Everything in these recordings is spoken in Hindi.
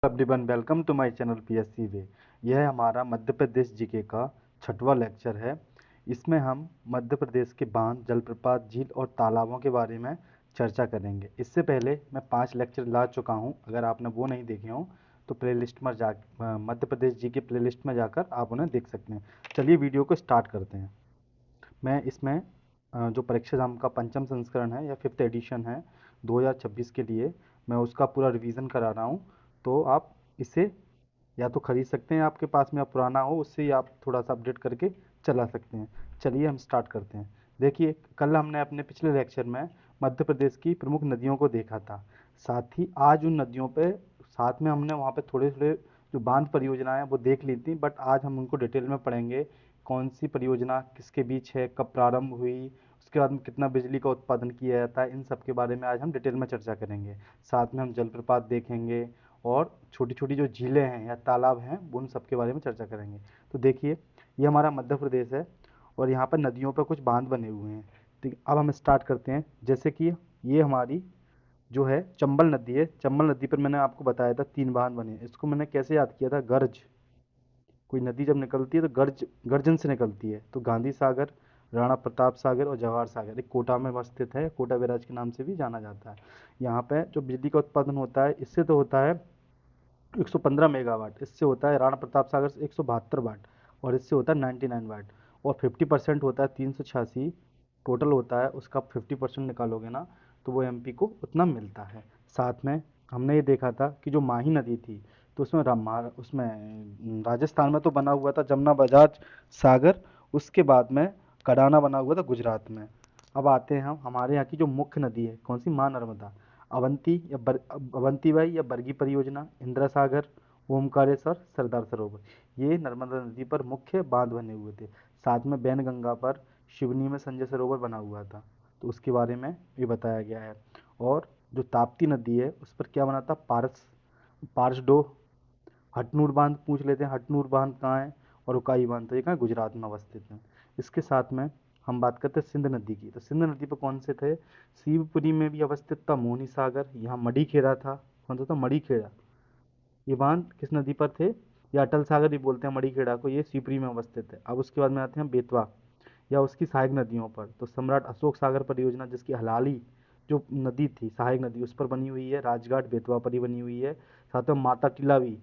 Everyone welcome to my channel PSC way. यह हमारा मध्य प्रदेश जीके का छठवां लेक्चर है। इसमें हम मध्य प्रदेश के बांध, जलप्रपात, झील और तालाबों के बारे में चर्चा करेंगे। इससे पहले मैं 5 लेक्चर ला चुका हूं। अगर आपने वो नहीं देखे हों तो प्लेलिस्ट में मध्य प्रदेश जीके प्लेलिस्ट में जाकर आप उन्हें देख सकते हैं। चलिए वीडियो को स्टार्ट करते हैं। मैं इसमें जो परीक्षा एग्जाम का पंचम संस्करण है या 5th एडिशन है 2026 के लिए, मैं उसका पूरा रिवीजन करा रहा हूँ। तो आप इसे या तो खरीद सकते हैं, आपके पास में या पुराना हो उससे ही आप थोड़ा सा अपडेट करके चला सकते हैं। चलिए हम स्टार्ट करते हैं। देखिए, कल हमने अपने पिछले लेक्चर में मध्य प्रदेश की प्रमुख नदियों को देखा था। साथ ही आज उन नदियों पे साथ में हमने वहाँ पे थोड़े थोड़े जो बांध परियोजनाएं हैं वो देख ली थी, बट आज हम उनको डिटेल में पढ़ेंगे। कौन सी परियोजना किसके बीच है, कब प्रारंभ हुई, उसके बाद में कितना बिजली का उत्पादन किया जाता है, इन सब के बारे में आज हम डिटेल में चर्चा करेंगे। साथ में हम जलप्रपात देखेंगे और छोटी छोटी जो झीलें हैं या तालाब हैं उन सब के बारे में चर्चा करेंगे। तो देखिए, ये हमारा मध्य प्रदेश है और यहाँ पर नदियों पर कुछ बांध बने हुए हैं। ठीक, अब हम स्टार्ट करते हैं। जैसे कि ये हमारी जो है चंबल नदी है। चंबल नदी पर मैंने आपको बताया था 3 बांध बने हैं। इसको मैंने कैसे याद किया था? गर्ज, कोई नदी जब निकलती है तो गर्जन से निकलती है। तो गांधी सागर, राणा प्रताप सागर और जवाहर सागर एक कोटा में स्थित है। कोटा बैराज के नाम से भी जाना जाता है। यहाँ पे जो बिजली का उत्पादन होता है इससे तो होता है 115 मेगावाट। इससे होता है राणा प्रताप सागर से 172 वाट और इससे होता है 99 वाट। और 50% होता है 386 टोटल होता है, उसका 50% निकालोगे ना तो वो एमपी को उतना मिलता है। साथ में हमने ये देखा था कि जो माही नदी थी तो उसमें राजस्थान में तो बना हुआ था जमुना बजाज सागर, उसके बाद में कडाना बना हुआ था गुजरात में। अब आते हैं हम हमारे यहाँ की जो मुख्य नदी है, कौन सी? माँ नर्मदा। अवंतीबाई या बरगी परियोजना, इंदिरा सागर, ओमकारेश्वर, सरदार सरोवर, ये नर्मदा नदी पर मुख्य बांध बने हुए थे। साथ में बैनगंगा पर शिवनी में संजय सरोवर बना हुआ था, तो उसके बारे में भी बताया गया है। और जो ताप्ती नदी है उस पर क्या बना था? पारसडो। हटनूर बांध पूछ लेते हैं, हटनूर बांध कहाँ है? और उकाई बांध तो ये कहाँ? गुजरात में अवस्थित है। इसके साथ में हम बात करते हैं सिंध नदी की। तो सिंध नदी पर कौन से थे? शिवपुरी में भी अवस्थित था मोहनी सागर, यहाँ मड़ीखेड़ा था। कौन सा था? मड़ीखेड़ा। ये बांध किस नदी पर थे? या अटल सागर भी बोलते हैं मड़ीखेड़ा को, ये शिवपुरी में अवस्थित है। अब उसके बाद में आते हैं बेतवा या उसकी सहायक नदियों पर। तो सम्राट अशोक सागर परियोजना जिसकी हलाली जो नदी थी, सहायक नदी, उस पर बनी हुई है। राजघाट बेतवा पर ही बनी हुई है। साथ में माता टीला भी,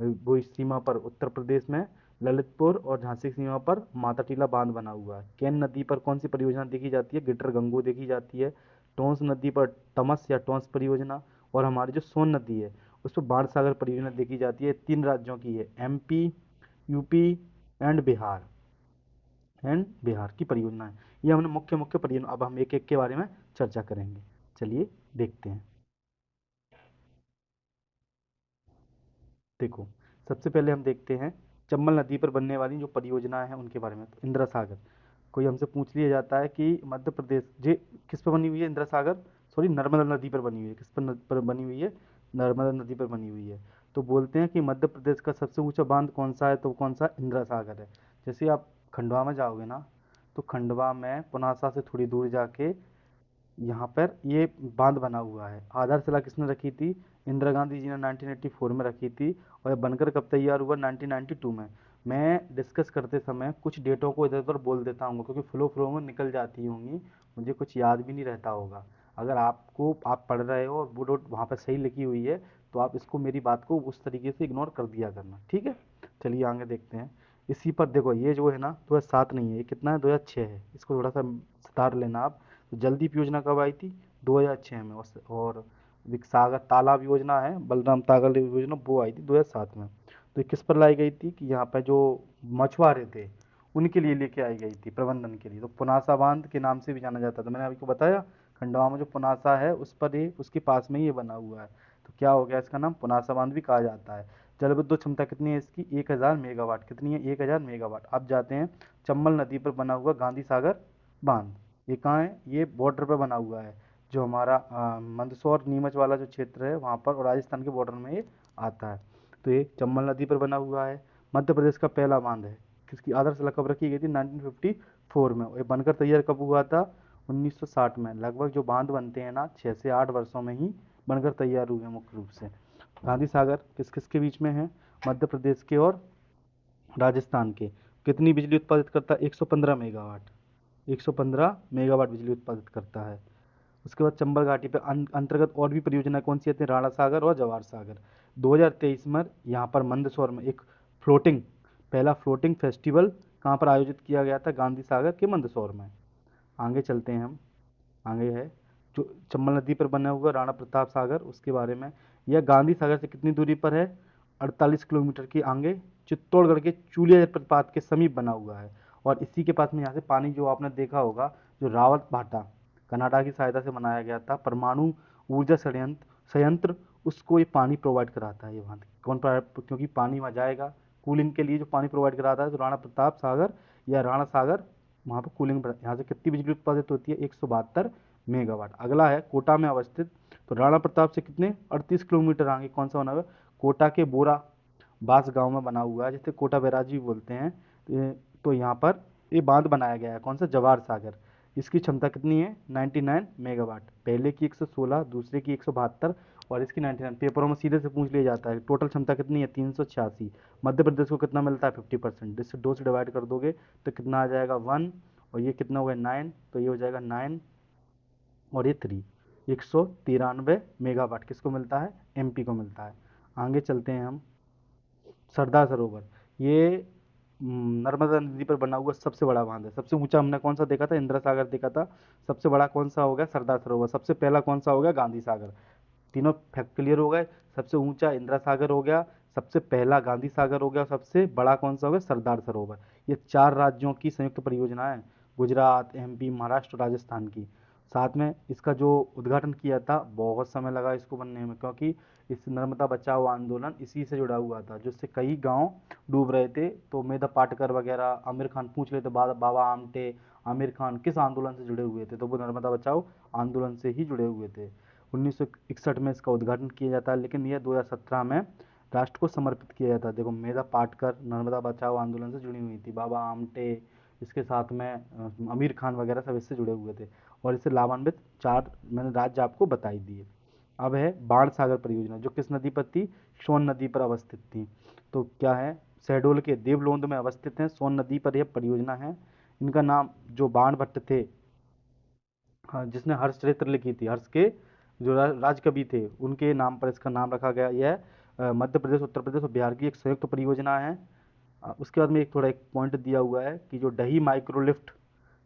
वो इस सीमा पर उत्तर प्रदेश में ललितपुर और झांसी की सीमा पर माता टीला बांध बना हुआ है। केन नदी पर कौन सी परियोजना देखी जाती है? गिटर गंगो देखी जाती है। टोंस नदी पर टमस या टोंस परियोजना। और हमारी जो सोन नदी है उस पर बाण सागर परियोजना देखी जाती है। 3 राज्यों की है, एमपी, यूपी एंड बिहार की परियोजना है। ये हमने मुख्य मुख्य परियोजना। अब हम एक एक के बारे में चर्चा करेंगे। चलिए देखते हैं। देखो, सबसे पहले हम देखते हैं चंबल नदी पर बनने वाली जो परियोजनाएं हैं उनके बारे में। तो इंदिरा सागर, कोई हमसे पूछ लिया जाता है कि मध्य प्रदेश जे किस पर बनी हुई है? इंदिरा सागर, सॉरी, नर्मदा नदी पर बनी हुई है। किस पर बनी हुई है? नर्मदा नदी पर बनी हुई है। तो बोलते हैं कि मध्य प्रदेश का सबसे ऊंचा बांध कौन सा है? तो कौन सा? इंदिरा सागर है। जैसे आप खंडवा में जाओगे ना तो खंडवा में पुनासा से थोड़ी दूर जाके यहाँ पर ये बांध बना हुआ है। आधारशिला किसने रखी थी? इंदिरा गांधी जी ने 1984 में रखी थी। और ये बनकर कब तैयार हुआ? 1992 में। मैं डिस्कस करते समय कुछ डेटों को इधर उधर बोल देता हूँ क्योंकि फ्लो फ्लो में निकल जाती होंगी, मुझे कुछ याद भी नहीं रहता होगा। अगर आप पढ़ रहे हो और वो डोट वहाँ पर सही लिखी हुई है तो आप इसको, मेरी बात को उस तरीके से इग्नोर कर दिया करना, ठीक है? चलिए आगे देखते हैं। इसी पर देखो, ये जो है ना 2007 नहीं है, ये कितना है? 2006 है। इसको थोड़ा सा सुधार लेना आप। तो जलदीप योजना कब आई थी? 2006 में। और सागर तालाब योजना है, बलराम सागर योजना, वो आई थी 2007 में। तो ये किस पर लाई गई थी? कि यहाँ पे जो मछुआरे थे उनके लिए लेके आई गई थी, प्रबंधन के लिए। तो पुनासा बांध के नाम से भी जाना जाता था। मैंने आपको बताया खंडवा में जो पुनासा है उस पर ही, उसके पास में ही ये बना हुआ है। तो क्या हो गया? इसका नाम पुनासा बांध भी कहा जाता है। जल विद्युत क्षमता कितनी है इसकी? 1000 मेगावाट। कितनी है? 1000 मेगावाट। अब जाते हैं चंबल नदी पर बना हुआ गांधी सागर बांध। ये कहाँ है? ये बॉर्डर पर बना हुआ है, जो हमारा मंदसौर नीमच वाला जो क्षेत्र है वहाँ पर, और राजस्थान के बॉर्डर में ये आता है। तो ये चंबल नदी पर बना हुआ है। मध्य प्रदेश का पहला बांध है। किसकी आधारशिला कब रखी गई थी? 1954 में। ये बनकर तैयार कब हुआ था? 1960 में। लगभग जो बांध बनते हैं ना 6 से 8 वर्षों में ही बनकर तैयार हुए हैं मुख्य रूप से। गांधी सागर किस किस के बीच में है? मध्य प्रदेश के और राजस्थान के। कितनी बिजली उत्पादित करता है? 115 मेगावाट। 115 मेगावाट बिजली उत्पादित करता है। उसके बाद चंबल घाटी पे अंतर्गत और भी परियोजना कौन सी आती है? राणा सागर और जवाहर सागर। 2023 में यहाँ पर मंदसौर में एक फ्लोटिंग, पहला फ्लोटिंग फेस्टिवल कहाँ पर आयोजित किया गया था? गांधी सागर के मंदसौर में। आगे चलते हैं हम। आगे है जो चंबल नदी पर बना हुआ राणा प्रताप सागर, उसके बारे में। यह गांधी सागर से कितनी दूरी पर है? 48 किलोमीटर की आगे चित्तौड़गढ़ के चूलिया जलप्रपात के समीप बना हुआ है। और इसी के पास में यहाँ से पानी जो आपने देखा होगा, जो रावत भाटा कनाडा की सहायता से बनाया गया था परमाणु ऊर्जा संयंत्र, उसको ये पानी प्रोवाइड कराता है। ये वहाँ क्योंकि पानी वहाँ जाएगा कूलिंग के लिए, जो पानी प्रोवाइड कराता है तो राणा प्रताप सागर या राणा सागर वहाँ पर कूलिंग। यहाँ से कितनी बिजली उत्पादित होती है? 172 मेगावाट। अगला है कोटा में अवस्थित, तो राणा प्रताप से कितने 38 किलोमीटर आगे कौन सा बना हुआ है? कोटा के बोरा बास गांव में बना हुआ है, जिसे कोटा बैराज भी बोलते हैं। तो यहाँ पर ये बांध बनाया गया है, कौन सा? जवाहर सागर। इसकी क्षमता कितनी है? 99 मेगावाट। पहले की 116, दूसरे की 172 और इसकी 99। पेपरों में सीधे से पूछ लिया जाता है टोटल क्षमता कितनी है? 386। मध्य प्रदेश को कितना मिलता है? 50%। जिससे 2 से डिवाइड कर दोगे तो कितना आ जाएगा? 1। और ये कितना हो गया? 9। तो ये हो जाएगा 9 और ये 3। 193 मेगावाट किसको मिलता है? एमपी को मिलता है। आगे चलते हैं हम। सरदार सरोवर, ये नर्मदा नदी पर बना हुआ सबसे बड़ा बांध है। सबसे ऊंचा हमने कौन सा देखा था? इंदिरा सागर देखा था। सबसे बड़ा कौन सा हो गया? सरदार सरोवर। सबसे पहला कौन सा हो गया? गांधी सागर। तीनों फैक्ट क्लियर हो गए। सबसे ऊंचा इंदिरा सागर हो गया, सबसे पहला गांधी सागर हो गया, सबसे बड़ा कौन सा हो गया? सरदार सरोवर। ये 4 राज्यों की संयुक्त परियोजना है, गुजरात, एमपी, महाराष्ट्र, राजस्थान की। साथ में इसका जो उद्घाटन किया था, बहुत समय लगा इसको बनने में, क्योंकि इस नर्मदा बचाओ आंदोलन इसी से जुड़ा हुआ था, जिससे कई गांव डूब रहे थे। तो मेधा पाटकर वगैरह, आमिर खान पूछ लेते, बाबा आमटे, आमिर खान किस आंदोलन से जुड़े हुए थे? तो वो नर्मदा बचाओ आंदोलन से ही जुड़े हुए थे। 1961 में इसका उद्घाटन किया जाता है, लेकिन यह 2017 में राष्ट्र को समर्पित किया जाता है। देखो, मेधा पाटकर नर्मदा बचाओ आंदोलन से जुड़ी हुई थी, बाबा आमटे, इसके साथ में आमिर खान वगैरह सब इससे जुड़े हुए थे। और इससे लाभान्वित 4 मैंने राज्य आपको बताई दिए। अब है बाण सागर परियोजना, जो किस नदी पर थी? सोन नदी पर अवस्थित थी। तो क्या है? शहडोल के देवलोंद में अवस्थित है, सोन नदी पर यह परियोजना है। इनका नाम जो बाण भट्ट थे, हाँ, जिसने हर्ष चरित्र लिखी थी, हर्ष के जो राजकवि थे, उनके नाम पर इसका नाम रखा गया। यह मध्य प्रदेश, उत्तर प्रदेश और बिहार की एक संयुक्त परियोजना है। उसके बाद में एक थोड़ा एक पॉइंट दिया हुआ है कि जो डही माइक्रोलिफ्ट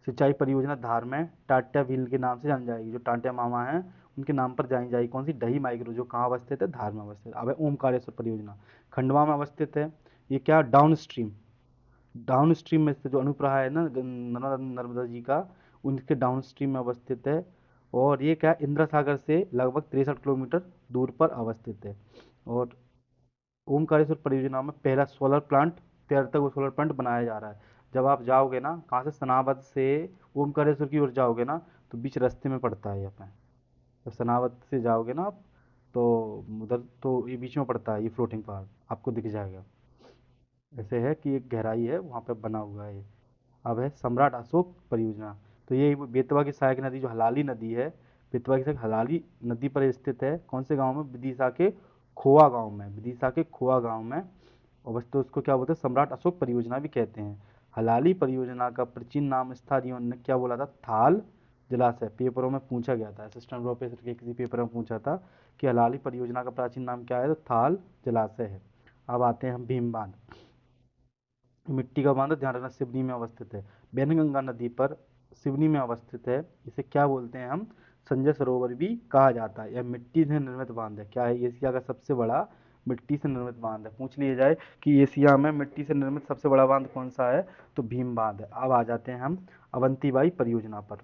सिंचाई परियोजना धार में टाट्या व्हील के नाम से जानी जाएगी। जो टाट्या मामा हैं उनके नाम पर जानी जाएगी। कौन सी? डही माइक्रो, जो कहाँ अवस्थित है? धार में अवस्थित। अब है ओमकारेश्वर परियोजना, खंडवा में अवस्थित है। ये क्या? डाउन स्ट्रीम, डाउन स्ट्रीम में से जो अनुप्रवाह है ना नर्मदा नर्मदा जी का, उनके डाउन स्ट्रीम में अवस्थित है। और ये क्या? इंदिरा सागर से लगभग 63 किलोमीटर दूर पर अवस्थित है। और ओमकारेश्वर परियोजना में पहला सोलर प्लांट, 13 तक वो सोलर प्लांट बनाया जा रहा है। जब आप जाओगे ना, कहाँ से? सनावद से ओमकारेश्वर की ओर जाओगे ना, तो बीच रास्ते में पड़ता है यहाँ पे। जब सनावद से जाओगे ना आप, तो उधर तो ये बीच में पड़ता है, ये फ्लोटिंग पहाड़ आपको दिख जाएगा। ऐसे है कि एक गहराई है वहाँ पे बना हुआ है। अब है सम्राट अशोक परियोजना। तो ये बेतवा की सहायक नदी, जो हलाली नदी है, बेतवा की सहायक हलाली नदी पर स्थित है। कौन से गांव में? विदिशा के खोआ गांव में, विदिशा के खोआ गांव में। और बस तो उसको क्या बोलते हैं? सम्राट अशोक परियोजना भी कहते हैं। हलाली परियोजना का प्राचीन नाम स्थानीय ने क्या बोला था? थाल जलाशय। पेपरों में पूछा गया था, असिस्टेंट प्रोफेसर के किसी पेपर में पूछा था कि हलाली परियोजना का प्राचीन नाम क्या है? तो थाल जलाशय है। अब आते हैं हम भीम बांध। मिट्टी का बांध, ध्यान रखना, सिवनी में अवस्थित है। बैनगंगा नदी पर सिवनी में अवस्थित है। इसे क्या बोलते हैं हम? संजय सरोवर भी कहा जाता है। यह मिट्टी से निर्मित बांध है। क्या है? एशिया का सबसे बड़ा मिट्टी से निर्मित बांध है। पूछ लिया जाए कि एशिया में मिट्टी से निर्मित सबसे बड़ा बांध कौन सा है, तो भीम बांध है। अब आ जाते हैं हम अवंतीबाई परियोजना पर,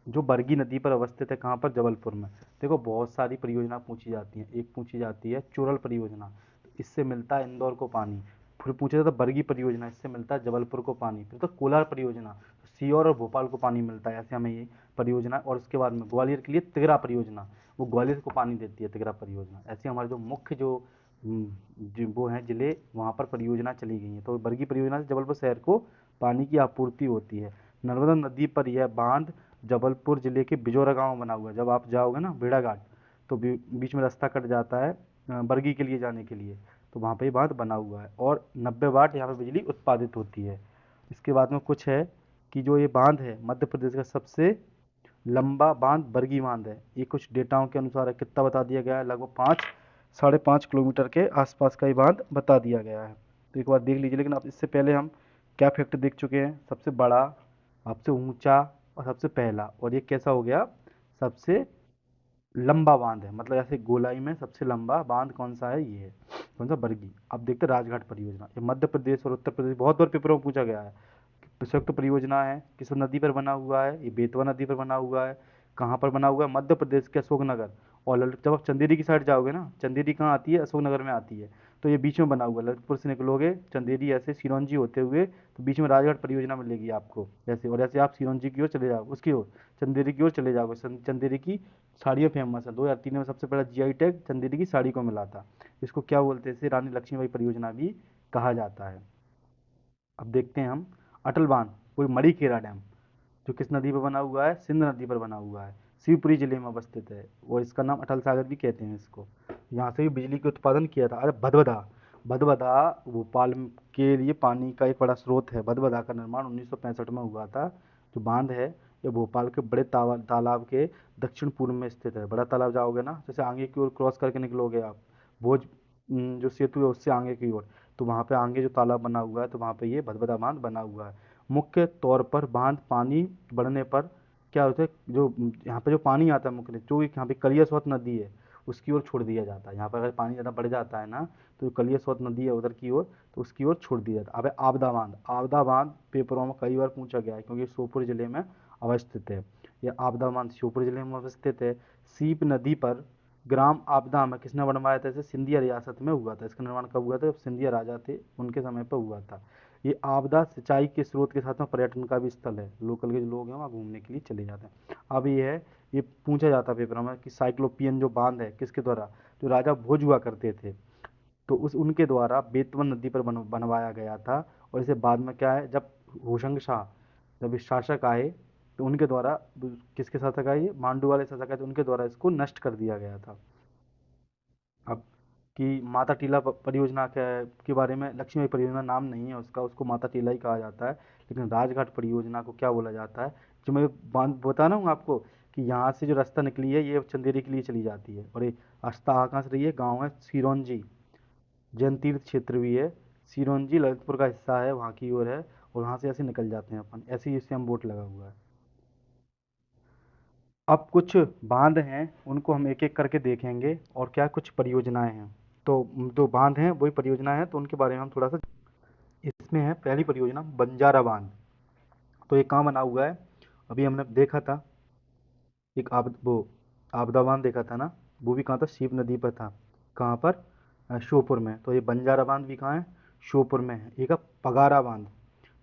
जो बरगी नदी पर अवस्थित है। कहाँ पर? जबलपुर में। देखो, बहुत सारी परियोजना पूछी जाती हैं। एक पूछी जाती है चुरल परियोजना, इससे मिलता है इंदौर को पानी। फिर पूछा जाता है बरगी परियोजना, इससे मिलता है जबलपुर को पानी। फिर तो कोलार परियोजना, सीहोर और भोपाल को पानी मिलता है। ऐसे हमें ये परियोजना। और उसके बाद में ग्वालियर के लिए तिगरा परियोजना, वो ग्वालियर को पानी देती है, तिगरा परियोजना। ऐसे हमारे जो मुख्य जो वो हैं जिले, वहाँ पर परियोजना चली गई हैं। तो बरगी परियोजना से जबलपुर शहर को पानी की आपूर्ति होती है। नर्मदा नदी पर यह बांध जबलपुर जिले के बिजौरा गांव में बना हुआ है। जब आप जाओगे ना भेड़ाघाट, तो बीच में रास्ता कट जाता है, बरगी के लिए जाने के लिए, तो वहाँ पे ये बांध बना हुआ है और 90 वाट यहाँ पे बिजली उत्पादित होती है। इसके बाद में कुछ है कि जो ये बांध है मध्य प्रदेश का सबसे लंबा बांध बरगी बांध है। ये कुछ डेटाओं के अनुसार है, कितना बता दिया गया है, लगभग 5-5.5 किलोमीटर के आसपास का ये बांध बता दिया गया है। तो एक बार देख लीजिए, लेकिन अब इससे पहले हम क्या फैक्ट देख चुके हैं, सबसे बड़ा, सबसे ऊंचा और सबसे पहला, और ये कैसा हो गया, सबसे लंबा बांध है, मतलब ऐसे गोलाई में सबसे लंबा बांध कौन सा है, ये है कौन सा, बरगी। अब देखते हैं राजघाट परियोजना, ये मध्य प्रदेश और उत्तर प्रदेश बहुत बार पेपरों में पूछा गया है। संयुक्त परियोजना है, किस नदी पर बना हुआ है, ये बेतवा नदी पर बना हुआ है। कहाँ पर बना हुआ है, मध्य प्रदेश के अशोकनगर। और ललित, जब आप चंदेरी की साइड जाओगे ना, चंदेरी कहाँ आती है, अशोकनगर में आती है, तो ये बीच में बना हुआ है। ललितपुर से निकलोगे चंदेरी ऐसे सिरोंजी होते हुए, तो बीच में राजघाट परियोजना मिलेगी आपको ऐसे, और ऐसे आप सिरोंजी की ओर चले जाओ, उसकी ओर चंदेरी की ओर चले जाओगे। चंदेरी की साड़ियाँ फेमस है, 2003 में सबसे पहला जीआई टैग चंदेरी की साड़ी को मिला था। इसको क्या बोलते हैं, इसे रानी लक्ष्मीबाई परियोजना भी कहा जाता है। अब देखते हैं हम अटल बांध, कोई मड़ीखेड़ा डैम, जो किस नदी पर बना हुआ है, सिंध नदी पर बना हुआ है, शिवपुरी जिले में अवस्थित है, और इसका नाम अटल सागर भी कहते हैं इसको। यहाँ से भी बिजली का उत्पादन किया था। अरे भदभदा, भदभदा भोपाल के लिए पानी का एक बड़ा स्रोत है। भदभदा का निर्माण 1965 में हुआ था। जो बांध है ये भोपाल के बड़े तालाब के दक्षिण पूर्व में स्थित है। बड़ा तालाब जाओगे ना, जैसे आगे की ओर क्रॉस करके निकलोगे आप, भोज जो सेतु है उससे आगे की ओर, तो वहाँ पे आगे जो तालाब बना हुआ है, तो वहाँ पे ये भदभदा बांध बना हुआ है। मुख्य तौर पर बांध पानी बढ़ने पर क्या होता है, जो यहाँ पे जो पानी आता है मुख्य, जो यहाँ पे कलियासोत नदी है उसकी ओर छोड़ दिया जाता है। यहाँ पर अगर पानी ज़्यादा बढ़ जाता है ना, तो जो कलियासोत नदी है उधर की ओर, तो उसकी ओर छोड़ दिया जाता है। अब है आपदा बांध। आपदा बांध पेपरों में कई बार पूछा गया है, क्योंकि श्योपुर जिले में अवस्थित है। यह आपदा बांध श्योपुर जिले में अवस्थित है। सीप नदी पर ग्राम आपदा में किसने बनवाया था, इसे सिंधिया रियासत में हुआ था। इसका निर्माण कब हुआ था, जब सिंधिया राजा थे उनके समय पर हुआ था। ये आपदा सिंचाई के स्रोत के साथ में पर्यटन का भी स्थल है, लोकल के जो लोग हैं वहाँ घूमने के लिए चले जाते हैं। अब ये है, ये पूछा जाता है पेपर में कि साइक्लोपियन जो बांध है किसके द्वारा, जो राजा भोज हुआ करते थे, तो उस उनके द्वारा बेतवन नदी पर बनवाया गया था। और इसे बाद में क्या है, जब होशंग शाह, जब इस शासक आए, तो उनके द्वारा, किसके शासक आए, ये मांडू वाले शासक आए, तो उनके द्वारा इसको नष्ट कर दिया गया था। अब कि माता टीला परियोजना के बारे में, लक्ष्मी परियोजना नाम नहीं है उसका, उसको माता टीला ही कहा जाता है, लेकिन राजघाट परियोजना को क्या बोला जाता है, जो मैं बांध बता रहा हूँ आपको, कि यहाँ से जो रास्ता निकली है ये चंदेरी के लिए चली जाती है, और ये रास्ता कहाँ से रही है, गाँव है सिरोंजी, जैन तीर्थ क्षेत्र भी है सिरोंजी, ललितपुर का हिस्सा है, वहाँ की ओर है, और वहाँ से ऐसे निकल जाते हैं अपन, ऐसे ही इससे हम बोट लगा हुआ है। अब कुछ बांध हैं उनको हम एक एक करके देखेंगे, और क्या कुछ परियोजनाएं हैं। तो जो बांध हैं वही परियोजना है, तो उनके बारे में हम थोड़ा सा, इसमें है पहली परियोजना बंजारा बांध। तो ये कहाँ बना हुआ है, अभी हमने देखा था एक वो आपदा बांध देखा था ना, वो भी कहाँ था, शिव नदी पर था। कहाँ पर, श्योपुर में। तो ये बंजारा बांध भी कहाँ है, श्योपुर में है। एक है पगारा बांध,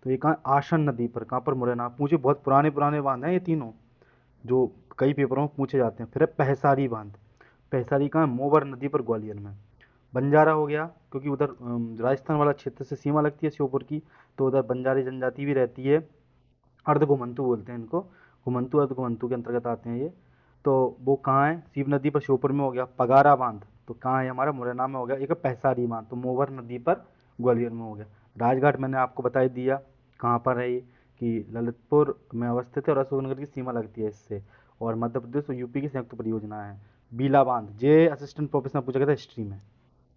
तो ये कहाँ है? आशन नदी पर। कहाँ पर, मुरैना। पूछे, बहुत पुराने पुराने बांध हैं ये तीनों, जो कई पेपरों में पूछे जाते हैं। फिर है पहसारी बांध। पहसारी कहाँ है, मोवर नदी पर, ग्वालियर में। बंजारा हो गया, क्योंकि उधर राजस्थान वाला क्षेत्र से सीमा लगती है श्योपुर की, तो उधर बंजारी जनजाति भी रहती है। अर्ध घुमंतु बोलते हैं इनको, घुमंतु अर्ध घुमंतु के अंतर्गत आते हैं ये। तो वो कहाँ है, शिव नदी पर श्योपुर में हो गया। पगारा बांध तो कहाँ है, हमारा मुरैना में हो गया। एक है पहसारी बांध, तो मोवर नदी पर, ग्वालियर में हो गया। राजघाट मैंने आपको बता ही दिया कहाँ पर है ये, कि ललितपुर में अवस्थित है और अशोकनगर की सीमा लगती है इससे, और मध्य प्रदेश और यूपी की संयुक्त परियोजना है। बीला बांध, जे असिस्टेंट प्रोफेसर पूछा गया था हिस्ट्री में,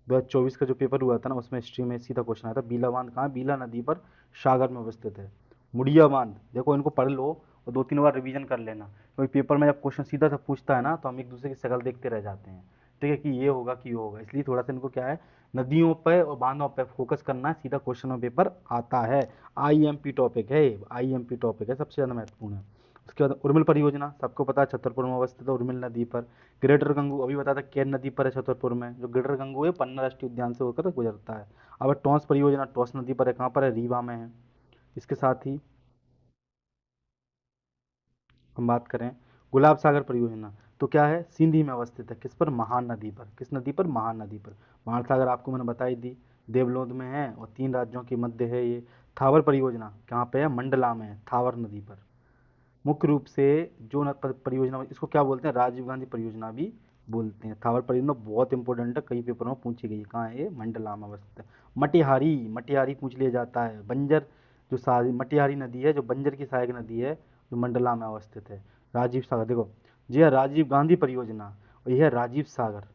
2024 का जो पेपर हुआ था ना, उसमें हिस्ट्री में सीधा क्वेश्चन आया था। बीला बांध कहाँ है, बीला नदी पर, सागर में अवस्थित है। मुड़िया बांध, देखो इनको पढ़ लो और 2-3 बार रिवीजन कर लेना, क्योंकि पेपर में जब क्वेश्चन सीधा सा पूछता है ना, तो हम एक दूसरे की शक्ल देखते रह जाते हैं, ठीक है, कि ये होगा कि ये होगा। इसलिए थोड़ा सा इनको क्या है, नदियों पर और बांधों पर फोकस करना है, सीधा क्वेश्चन में पेपर आता है। आईएमपी टॉपिक है, आईएमपी टॉपिक है, सबसे ज़्यादा महत्वपूर्ण है। उसके बाद उर्मिल परियोजना, सबको पता है छतरपुर में अवस्थित है, उर्मिल नदी पर। ग्रेटर गंगू, अभी बताया था केन नदी पर है छतरपुर में। जो ग्रेटर गंगू है पन्ना राष्ट्रीय उद्यान से होकर गुजरता है। अब टॉस परियोजना, टॉस नदी पर है, कहाँ पर है, रीवा में है। इसके साथ ही हम बात करें गुलाब सागर परियोजना, तो क्या है, सिंधी में अवस्थित है। किस पर, महान नदी पर। किस नदी पर, महान नदी पर। महान सागर आपको मैंने बताई दी, देवलोद में है और 3 राज्यों के मध्य है ये। थावर परियोजना कहाँ पे है, मंडला में है, थावर नदी पर। मुख्य रूप से जो परियोजना, इसको क्या बोलते हैं, राजीव गांधी परियोजना भी बोलते हैं। थावर परियोजना बहुत इंपॉर्टेंट है, कई पेपरों में पूछी गई है। कहाँ है ये? मंडला में अवस्थित है। मटिहारी, मटिहारी पूछ लिया जाता है। बंजर जो मटिहारी नदी है, जो बंजर की सहायक नदी है, जो मंडला में अवस्थित है। राजीव सागर, देखो जी है राजीव गांधी परियोजना, और यह है राजीव सागर,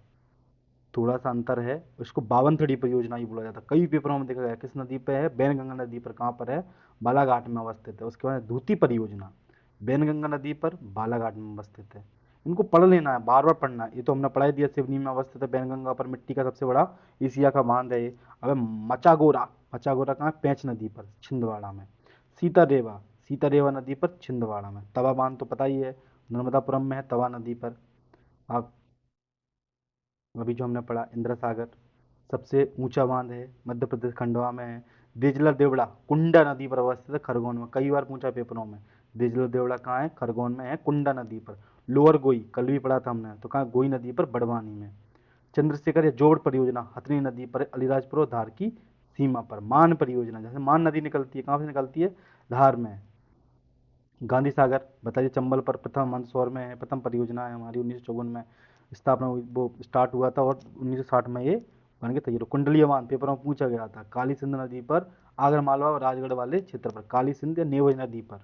थोड़ा सा अंतर है। इसको बावनथड़ी परियोजना ही बोला जाता है। कई पेपरों में देखा गया किस नदी पे है? बैनगंगा नदी पर। कहाँ पर है? बालाघाट में अवस्थित है। उसके बाद धूती परियोजना, बैनगंगा नदी पर, बालाघाट में अवस्थित है। इनको पढ़ लेना है, बार बार पढ़ना है। ये तो हमने पढ़ाई दिया, सिवनी में अवस्थित है बैनगंगा पर, मिट्टी का सबसे बड़ा एशिया का बांध है ये। अब मचागोरा, मचागोरा कहाँ है? पेंच नदी पर, छिंदवाड़ा में। सीतारेवा, सीतारेवा नदी पर, छिंदवाड़ा में। तवा बांध तो पता ही है, नर्मदापुरम में है तवा नदी पर। आप अभी जो हमने पढ़ा इंदिरा सागर, सबसे ऊंचा बांध है, मध्य प्रदेश खंडवा में है। देजला देवड़ा कुंडा नदी पर अवस्थित है, खरगोन में। कई बार पूछा पेपरों में। देजला देवड़ा कहाँ है? खरगोन में है, कुंडा नदी पर। लोअर गोई कल भी पढ़ा था हमने, तो कहाँ? गोई नदी पर, बड़वानी में। चंद्रशेखर या जोड़ परियोजना हथनी नदी पर, अलीराजपुर और धार की सीमा पर। मान परियोजना, जैसे मान नदी निकलती है, कहाँ से निकलती है? धार में। गांधी सागर बताइए, चंबल पर प्रथम मंदसौर में है, प्रथम परियोजना है हमारी। 1954 में स्थापना हुई, वो स्टार्ट हुआ था, और 1960 में ये बन के तैयार। कुंडलीय बांध पेपर में पूछा गया था। काली सिंध नदी पर, आगर मालवा और राजगढ़ वाले क्षेत्र पर। काली सिंध या नेवज नदी पर।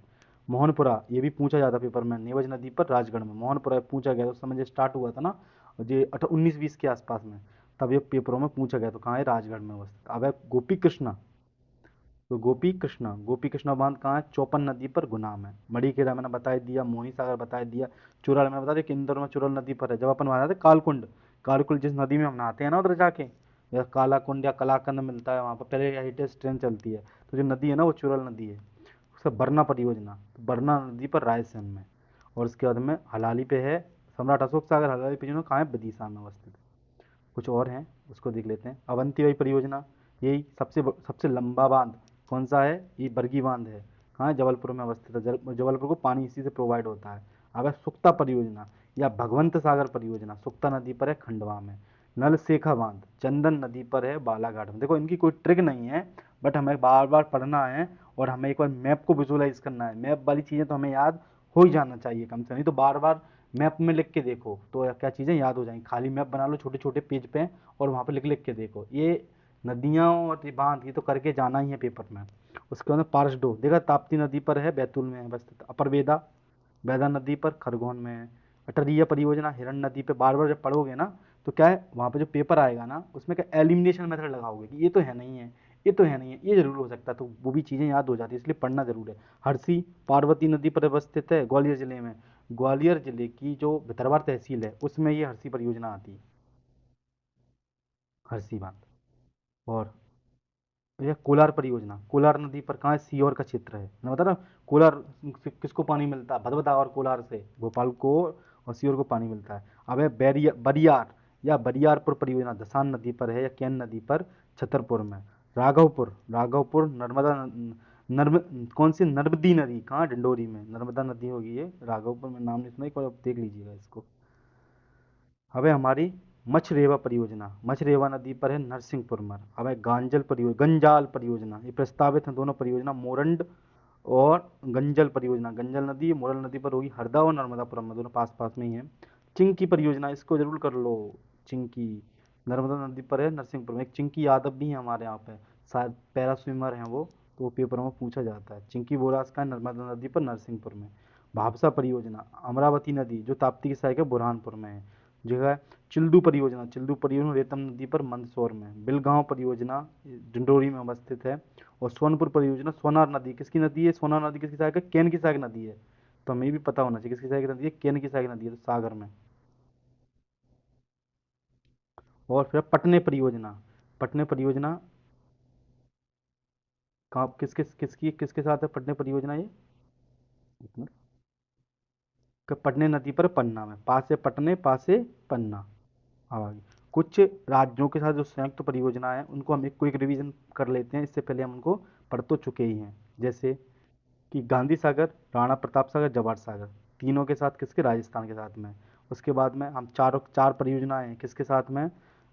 मोहनपुरा, ये भी पूछा जाता पेपर में, नेवज नदी पर, राजगढ़ में। मोहनपुरा पूछा गया, उस समय जो स्टार्ट हुआ था ना, जो 1920 के आसपास में, तब ये पेपरों में पूछा गया। तो कहाँ है? राजगढ़ में अवस्थित। अब है गोपी कृष्णा, तो गोपी कृष्णा, गोपी कृष्णा बांध कहाँ है? चौपन नदी पर, गुना में। मड़ीखेड़ा मैंने बता दिया, मोहिनी सागर बता दिया। चुराल मैंने बता दिया कि इंदौर में चुराल नदी पर है। जब अपन वहां जाते कालकुंड, कालकुंड जिस नदी में हम नहाते हैं ना उधर जाके, या काला कुंड या कलाकंद मिलता है वहाँ पर, पहले हेरिटेज ट्रेन चलती है, तो जो नदी है ना वो चुराल नदी है। उसका बरना परियोजना, तो बरना नदी पर, रायसेन में। और उसके बाद में हलाली पे है सम्राट अशोक सागर। हलाली परियोजना कहाँ है? विदिशा में अवस्थित है। कुछ और हैं, उसको देख लेते हैं। अवंतीबाई परियोजना, यही सबसे लंबा बांध कौन सा है? ये बरगी बांध है। कहाँ है? जबलपुर में अवस्थित है। जबलपुर को पानी इसी से प्रोवाइड होता है। अब है सुक्ता परियोजना या भगवंत सागर परियोजना, सुक्ता नदी पर है, खंडवा में। नल सेखा बांध चंदन नदी पर है, बालाघाट में। देखो इनकी कोई ट्रिक नहीं है, बट हमें बार बार पढ़ना है, और हमें एक बार मैप को विजुअलाइज करना है। मैप वाली चीज़ें तो हमें याद हो ही जाना चाहिए कम से, नहीं तो बार बार मैप में लिख के देखो तो क्या चीज़ें याद हो जाएंगी। खाली मैप बना लो छोटे छोटे पेज पे, और वहाँ पे लिख लिख के देखो। ये नदियाँ और ये बांध, ये तो करके जाना ही है पेपर में। उसके बाद पारसडो, देखा ताप्ती नदी पर है, बैतूल में है बस। अपर बेदा, बैदा नदी पर, खरगोन में है। अटरिया परियोजना हिरण नदी पे। बार बार जब पढ़ोगे ना, तो क्या है वहाँ पे जो पेपर आएगा ना, उसमें क्या एलिमिनेशन मेथड लगाओगे कि ये तो है नहीं है, ये तो है नहीं है, ये जरूर हो सकता है, तो वो भी चीज़ें याद हो जाती है, इसलिए पढ़ना जरूर है। हरसी पार्वती नदी पर अवस्थित है, ग्वालियर जिले में। ग्वालियर जिले की जो भितरवार तहसील है, उसमें ये हरसी परियोजना आती है, हरसी बांध। और यह कोलार परियोजना, कोलार नदी पर कहाँ है? सीहोर का क्षेत्र है। मैं बता रहा हूँ कोलार से किसको पानी मिलता है? भदभदा और कोलार से भोपाल को और सीहोर को पानी मिलता है। अब है बरियार या बरियारपुर परियोजना, दसान नदी पर है या कैन नदी पर, छतरपुर में। राघवपुर, राघवपुर नर्मदा नर्म कौन सी? नर्मदी नदी, कहाँ? डिंडोरी में नर्मदा नदी होगी ये। राघवपुर में नाम नहीं सुना, एक बार आप देख लीजिएगा इसको। अब है हमारी मछरेवा परियोजना, मछरेवा नदी पर है, नरसिंहपुर में। अब है गंजाल परियोजना, ये प्रस्तावित है दोनों परियोजना, मोरंड और गंजल परियोजना। गंजल नदी मोरल नदी पर होगी, हरदा और नर्मदापुरम में, दोनों पास पास में ही है। चिंकी परियोजना, इसको जरूर कर लो। चिंकी नर्मदा नदी पर है, नरसिंहपुर में। एक चिंकी यादव भी है हमारे यहाँ पे, शायद पैरा स्विमर हैं वो पेपरों में पूछा जाता है। चिंकी बोरास का है, नर्मदा नदी पर, नरसिंहपुर में। भाभसा परियोजना अमरावती नदी जो ताप्ती की सहायक है, बुरहानपुर में है। जगह है चिल्दू परियोजना, चिल्दू परियोजना रेतम नदी पर, मंदसौर में। बिलगांव परियोजना डिंडोरी में अवस्थित है। और सोनपुर परियोजना, सोनार नदी किसकी नदी है? सोनार नदी किसकी सहायक है? केन की सहायक नदी है। तो हमें भी पता होना चाहिए किसकी सहायक नदी है, केन की सहायक नदी है, तो सागर में। और फिर पटने परियोजना, पटने परियोजना कहाँ, किसके साथ है पटने परियोजना ये? एक मिनट। पटने नदी पर, पन्ना में। पास से पटने, पास से पन्ना। आगे कुछ राज्यों के साथ जो संयुक्त परियोजना है, उनको हम एक क्विक रिवीजन कर लेते हैं। इससे पहले हम उनको पढ़ तो चुके ही हैं। जैसे कि गांधी सागर, राणा प्रताप सागर, जवाहर सागर, तीनों के साथ किसके? राजस्थान के साथ में। उसके बाद में हम चार परियोजनाएं हैं किसके साथ में?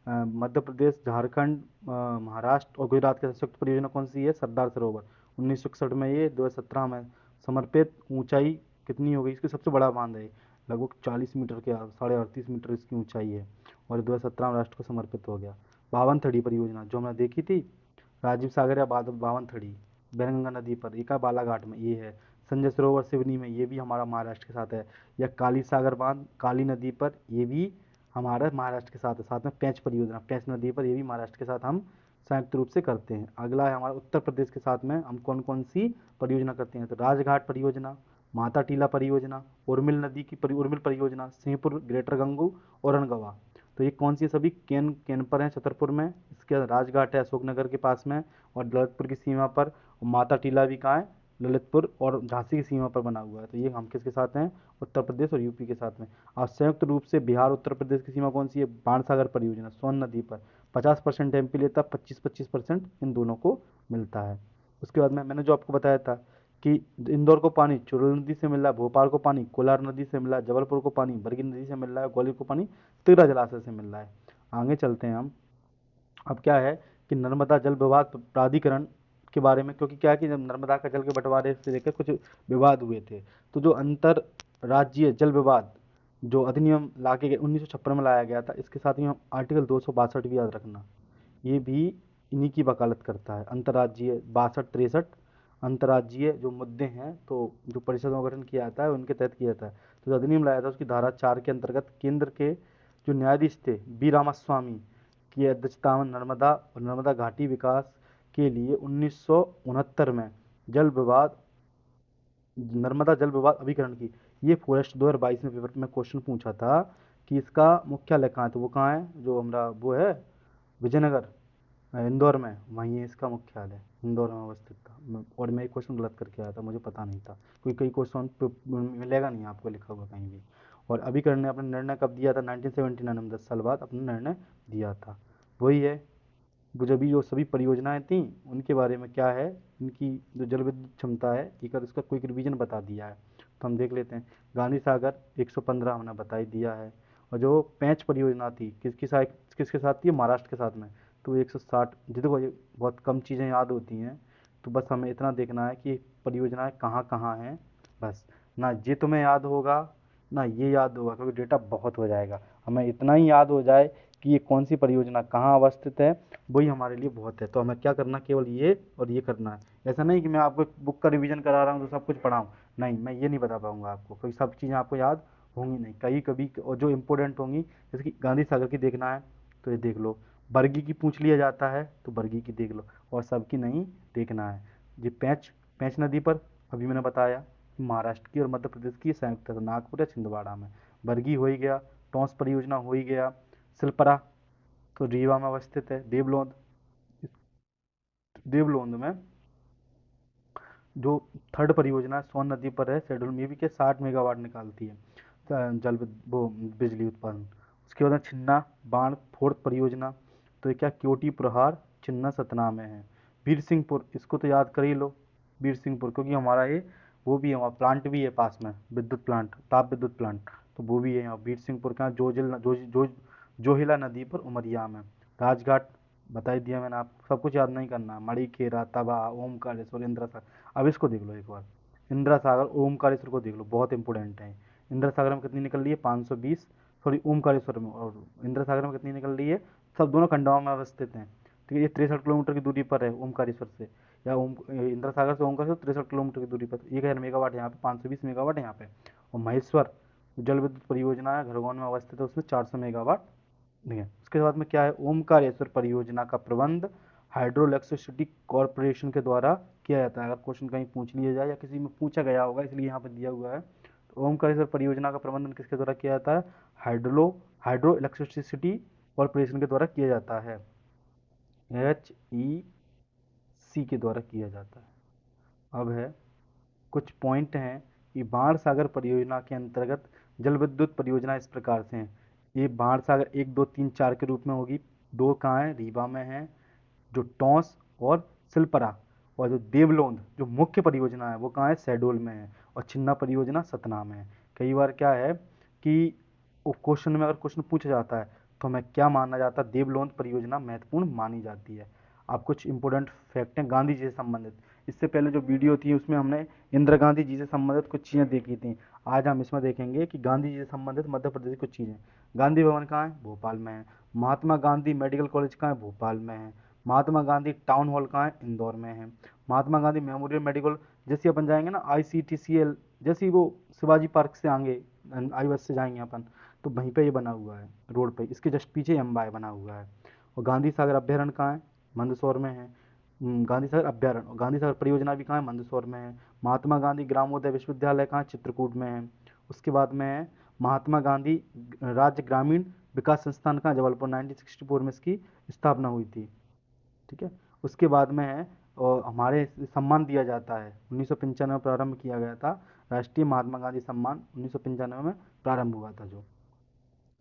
मध्य प्रदेश, झारखंड, महाराष्ट्र और गुजरात के साथ। संयुक्त परियोजना कौन सी है? सरदार सरोवर, 1961 में, ये 2017 में समर्पित। ऊंचाई कितनी हो गई इसकी? सबसे बड़ा बांध है लगभग 40 मीटर के 38.5 मीटर इसकी ऊंचाई है और 2017 में राष्ट्र को समर्पित हो गया। बावनथड़ी परियोजना जो हमने देखी थी, राजीव सागर या बावनथड़ी, बैनगंगा नदी पर, एक है बालाघाट में, ये है संजय सरोवर सिवनी में, ये भी हमारा महाराष्ट्र के साथ है। या काली सागर बांध काली नदी पर, ये भी हमारा महाराष्ट्र के साथ है। साथ में पेंच परियोजना पेंच नदी पर, ये भी महाराष्ट्र के साथ हम संयुक्त रूप से करते हैं। अगला है हमारा उत्तर प्रदेश के साथ में हम कौन कौन सी परियोजना करते हैं, तो राजघाट परियोजना, माता टीला परियोजना, उर्मिल नदी की उर्मिल परियोजना, सिंहपुर, ग्रेटर गंगू, औरंगाबाद। तो ये कौन सी सभी केन केन पर हैं, छतरपुर में। इसके बाद राजघाट है अशोकनगर के पास में और ललितपुर की सीमा पर, और माता टीला भी कहाँ है, ललितपुर और झांसी की सीमा पर बना हुआ है। तो ये हम किसके साथ हैं, उत्तर प्रदेश और यूपी के साथ में। और संयुक्त रूप से बिहार उत्तर प्रदेश की सीमा कौन सी है, बाणसागर परियोजना सोन नदी पर। 50% एमपी लेता, 25-25% इन दोनों को मिलता है। उसके बाद में मैंने जो आपको बताया था कि इंदौर को पानी चुरल नदी से मिल रहा है, भोपाल को पानी कोलार नदी से मिल रहा है, जबलपुर को पानी बरगी नदी से मिल रहा है, ग्वालियर को पानी तिगरा जलाशय से मिल रहा है। आगे चलते हैं हम। अब क्या है कि नर्मदा जल विवाद प्राधिकरण के बारे में, क्योंकि क्या है कि जब नर्मदा का जल के बंटवारे से लेकर कुछ विवाद हुए थे, तो जो अंतर राज्यीय जल विवाद जो अधिनियम ला के 1956 में लाया गया था, इसके साथ ही हम आर्टिकल 262 भी याद रखना, ये भी इन्हीं की वकालत करता है। अंतर्राज्यीय 62-63 अंतर्राज्यीय जो मुद्दे हैं, तो जो परिषदों का गठन किया जाता है उनके तहत किया जाता है। तो जो अधिनियम लाया था उसकी धारा 4 के अंतर्गत केंद्र के जो न्यायाधीश थे बी रामास्वामी की अध्यक्षता में नर्मदा और नर्मदा घाटी विकास के लिए 1969 में जल विवाद नर्मदा जल विवाद अभिकरण की, ये फॉरेस्ट 2022 में पेपर में क्वेश्चन पूछा था कि इसका मुख्यालय कहाँ है, तो वो कहाँ है, जो हमारा वो है विजयनगर, इंदौर में, वहीं है इसका मुख्यालय, इंदौर में अवस्थित था। और मैं एक क्वेश्चन गलत करके आया था, मुझे पता नहीं था, क्योंकि कई क्वेश्चन मिलेगा नहीं आपको लिखा हुआ कहीं भी। और अभिकरण ने अपना निर्णय कब दिया था, 1979 में, 10 साल बाद अपना निर्णय दिया था। वही है, वो जब भी जो सभी परियोजनाएं थी उनके बारे में क्या है, इनकी जो जल विद्युत क्षमता है, एक बार उसका क्विक रिवीजन बता दिया है। तो हम देख लेते हैं। गांधी सागर 115 हमने बता ही दिया है। और जो पेंच परियोजना थी किसके साथ थी, महाराष्ट्र के साथ में, तो 160। देखो ये बहुत कम चीज़ें याद होती हैं, तो बस हमें इतना देखना है कि परियोजनाएं कहाँ कहाँ हैं, बस। ना ये तुम्हें याद होगा ना ये याद होगा, क्योंकि डेटा बहुत हो जाएगा। हमें इतना ही याद हो जाए कि ये कौन सी परियोजना कहाँ अवस्थित है, वही हमारे लिए बहुत है। तो हमें क्या करना, केवल ये और ये करना है। ऐसा नहीं कि मैं आपको बुक का रिवीजन करा रहा हूँ तो सब कुछ पढ़ाऊँ, नहीं, मैं ये नहीं बता पाऊंगा आपको, क्योंकि सब चीज़ें आपको याद होंगी नहीं, कहीं कभी, और जो इंपॉर्टेंट होंगी, जैसे कि गांधी सागर की देखना है तो ये देख लो, बरगी की पूछ लिया जाता है तो बरगी की देख लो, और सबकी नहीं देखना है। ये पेंच पेंच नदी पर अभी मैंने बताया, महाराष्ट्र की और मध्य प्रदेश की संयुक्त है, नागपुर या छिंदवाड़ा में। बरगी हो ही गया, टॉस परियोजना हो ही गया, सिलपरा तो रीवा में अवस्थित है। देवलोंद में जो थर्ड परियोजना है सोन नदी पर है, शेड्यूल में भी के 60 मेगावाट निकालती है जल वो बिजली उत्पादन। उसके बाद छिन्ना बाण फोर्थ परियोजना, तो ये क्या, क्योटी प्रहार छिन्ना सतना में है। वीर सिंहपुर, इसको तो याद कर ही लो, वीर सिंहपुर, क्योंकि हमारा ये वो भी है, वहाँ प्लांट भी है पास में, विद्युत प्लांट, ताप विद्युत प्लांट, तो वो भी है यहाँ वीर सिंहपुर का, जोहिला नदी पर उमरिया में। राजघाट बता ही दिया मैंने आपको, सब कुछ याद नहीं करना। मणिखेरा, तवा, ओमकारेश्वर, इंदिरा सागर। अब इसको देख लो एक बार, इंदिरा सागर ओमकारेश्वर को देख लो, बहुत इंपॉर्टेंट है। इंदिरा सागर में कितनी निकल रही है, 520, सॉरी ओमकारेश्वर में, और इंदिरा सागर में कितनी निकल रही है, सब दोनों खंडवा में अवस्थित हैं। ठीक है, ये 63 किलोमीटर की दूरी पर है ओमकारेश्वर से, या इंदिरा सागर से ओमकारेश्वर 63 किलोमीटर की दूरी पर। 1000 मेगावाट यहाँ पे, 520 मेगावाट यहाँ पे। और महेश्वर जल विद्युत परियोजना है, खरगोन में अवस्थित है, उसमें 400 मेगावाट नहीं है। उसके बाद में क्या है, ओमकारेश्वर परियोजना का प्रबंध हाइड्रो इलेक्ट्रिसिटी कॉरपोरेशन के द्वारा किया जाता है। अगर क्वेश्चन कहीं पूछ लिया जाए या किसी में पूछा गया होगा, इसलिए यहाँ पर दिया हुआ है। तो ओमकारेश्वर परियोजना का प्रबंधन किसके द्वारा किया जाता है, हाइड्रो इलेक्ट्रिसिटी कॉरपोरेशन के द्वारा किया जाता है, HEC के द्वारा किया जाता है। अब है कुछ पॉइंट हैं कि बाण सागर परियोजना के अंतर्गत जल विद्युत परियोजना इस प्रकार से हैं। ये बाण सागर 1, 2, 3, 4 के रूप में होगी। दो कहाँ है, रीवा में है, जो टॉस और सिलपरा। और जो देवलोंद जो मुख्य परियोजना है वो कहाँ है, शहडोल में है। और छिन्ना परियोजना सतना में है। कई बार क्या है कि क्वेश्चन में अगर क्वेश्चन पूछा जाता है तो हमें क्या माना जाता है, देवलोंद परियोजना महत्वपूर्ण मानी जाती है। अब कुछ इंपॉर्टेंट फैक्ट हैं गांधी जी से संबंधित। इससे पहले जो वीडियो थी उसमें हमने इंदिरा गांधी जी से संबंधित कुछ चीज़ें देखी थी। आज हम इसमें देखेंगे कि गांधी जी से संबंधित मध्य प्रदेश की कुछ चीज़ें। गांधी भवन कहाँ है? भोपाल में है। महात्मा गांधी मेडिकल कॉलेज कहाँ है? भोपाल में है। महात्मा गांधी टाउन हॉल कहाँ है? इंदौर में है। महात्मा गांधी मेमोरियल मेडिकल, जैसे अपन जाएंगे ना ICTCL, जैसे ही वो शिवाजी पार्क से आएंगे, आई बस से जाएंगे अपन, तो वहीं पे ये बना हुआ है रोड पे, इसके जस्ट पीछे एम्बाय बना हुआ है। और गांधी सागर अभ्यारण्य कहाँ है? मंदसौर में है। गांधी सागर अभ्यारण्य और गांधी सागर परियोजना भी कहाँ है? मंदसौर में है। महात्मा गांधी ग्रामोदय विश्वविद्यालय कहाँ है? चित्रकूट में है। उसके बाद में है महात्मा गांधी राज्य ग्रामीण विकास संस्थान कहाँ है? जबलपुर, 1964 में इसकी स्थापना हुई थी। ठीक है। उसके बाद में है, और हमारे सम्मान दिया जाता है, 1995 में प्रारंभ किया गया था। राष्ट्रीय महात्मा गांधी सम्मान 1995 में प्रारंभ हुआ था। जो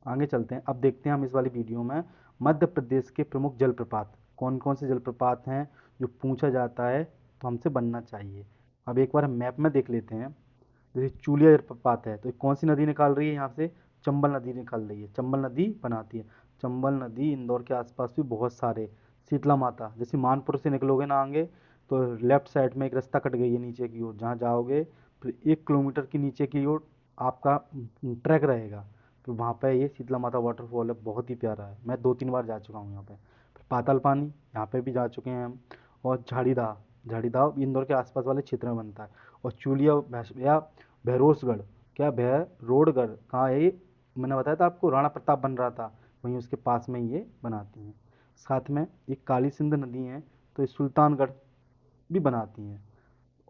आगे चलते हैं, अब देखते हैं हम इस वाली वीडियो में मध्य प्रदेश के प्रमुख जलप्रपात कौन कौन से जलप्रपात हैं जो पूछा जाता है तो हमसे बनना चाहिए। अब एक बार हम मैप में देख लेते हैं। जैसे चूलिया जलप्रपात है तो कौन सी नदी निकाल रही है यहाँ से? चंबल नदी निकाल रही है, चंबल नदी बनाती है। चंबल नदी इंदौर के आसपास भी बहुत सारे, शीतला माता, जैसे मानपुर से निकलोगे ना आगे, तो लेफ्ट साइड में एक रास्ता कट गई है नीचे की ओर, जहाँ जाओगे फिर 1 किलोमीटर की नीचे की ओर आपका ट्रैक रहेगा। फिर वहाँ पे ये शीतला माता वाटरफॉल है, बहुत ही प्यारा है, मैं 2-3 बार जा चुका हूँ यहाँ पे। फिर पाताल पानी, यहाँ पे भी जा चुके हैं हम। और झाड़ीदाह, झाड़ीदाह इंदौर के आसपास वाले क्षेत्र में बनता है। और चूलिया या भैरोसगढ़, क्या भैरोडगढ़ कहाँ है ये? मैंने बताया था आपको, राणा प्रताप बन रहा था, वहीं उसके पास में ये बनाती हैं। साथ में एक काली सिंध नदी है, तो ये सुल्तानगढ़ भी बनाती हैं।